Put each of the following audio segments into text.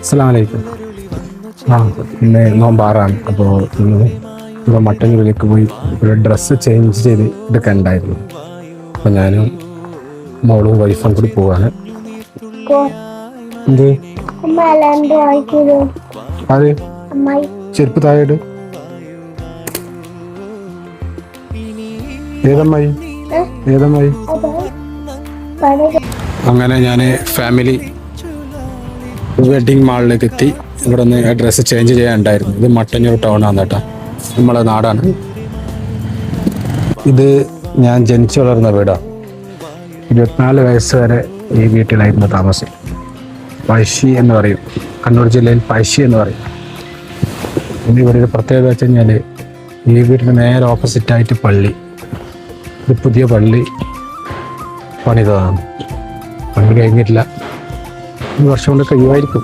അസ്സലാമലൈക്കും. ഇന്ന് നോമ്പാറാണ്. അപ്പോൾ ഇന്ന് ഇപ്പോൾ മട്ടന്നൂരിലേക്ക് പോയി ഒരു ഡ്രസ്സ് ചേഞ്ച് ചെയ്ത് എടുക്കാൻ ഉണ്ടായിരുന്നു. അപ്പോൾ ഞാനും മോളും വൈഫും കൂടി പോവാണ്. എന്ത് അത് ചെരുപ്പ് താഴെ ഏതമ്മായി അങ്ങനെ ഞാൻ ഫാമിലി വെഡിങ് മാളിലേക്ക് എത്തി. ഇവിടെ നിന്ന് ഡ്രസ്സ് ചേഞ്ച് ചെയ്യാനുണ്ടായിരുന്നു. ഇത് മട്ടന്നൂർ ടൗൺ ആണ് കേട്ടോ, നമ്മളെ നാടാണ്. ഇത് ഞാൻ ജനിച്ചു വളർന്ന വീടാണ്. 24 വയസ്സ് വരെ ഈ വീട്ടിലായിരുന്നു താമസം. പഴശ്ശി എന്ന് പറയും, കണ്ണൂർ ജില്ലയിൽ പഴശ്ശി എന്ന് പറയും. ഇനി ഇവിടെ ഒരു പ്രത്യേകത വെച്ച് കഴിഞ്ഞാൽ ഈ വീടിന് നേരെ ഓപ്പോസിറ്റായിട്ട് പള്ളി. ഇത് പുതിയ പള്ളി പണിതതാണ്, പണി കഴിഞ്ഞിട്ടില്ല, ഒരു വർഷം കൊണ്ട് കഴിയുമായിരിക്കും.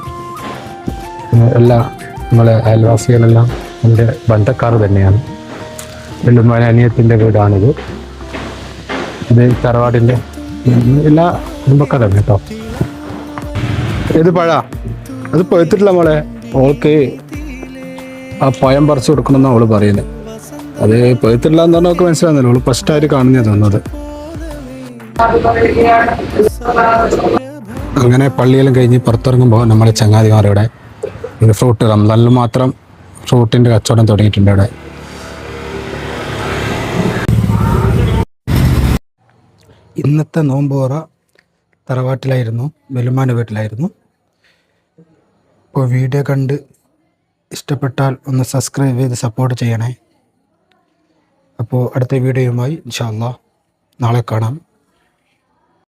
എല്ലാ നമ്മളെ അയൽവാസികളെല്ലാം എൻ്റെ ബന്ധക്കാർ തന്നെയാണ്. വെല്ലുമ്മാൻ അനിയത്തിൻ്റെ വീടാണിത്. ഇത് തറവാടിൻ്റെ എല്ലാ കുടുംബക്കാരാണ് കേട്ടോ. ഇത് അത് പഴുത്തിട്ടില്ല മോളെ. ഓൾക്ക് ആ പഴം പറിച്ചു കൊടുക്കണമെന്നാണ് അവള് പറയുന്നത്. അത് പഴുത്തിട്ടില്ല എന്ന് പറഞ്ഞാൽ അവൾക്ക് മനസ്സിലാകുന്നില്ല. അവള് ഫസ്റ്റായിട്ട് കാണുന്നത് തന്നത്. അങ്ങനെ പള്ളിയെല്ലാം കഴിഞ്ഞ് പുറത്തിറങ്ങുമ്പോൾ നമ്മളെ ചങ്ങാതിമാരുടെ ഇത് ഫ്രൂട്ട് റംസാനിൽ മാത്രം ഫ്രൂട്ടിൻ്റെ കച്ചവടം തുടങ്ങിയിട്ടുണ്ട് ഇവിടെ. ഇന്നത്തെ നോമ്പോറ തറവാട്ടിലായിരുന്നു, വെല്ലുമ്മാൻ്റെ വീട്ടിലായിരുന്നു. ഇപ്പോൾ വീഡിയോ കണ്ട് ഇഷ്ടപ്പെട്ടാൽ ഒന്ന് സബ്സ്ക്രൈബ് ചെയ്ത് സപ്പോർട്ട് ചെയ്യണേ. അപ്പോൾ അടുത്ത വീഡിയോയുമായി ഇൻഷാ അല്ലാഹ് നാളെ കാണാം.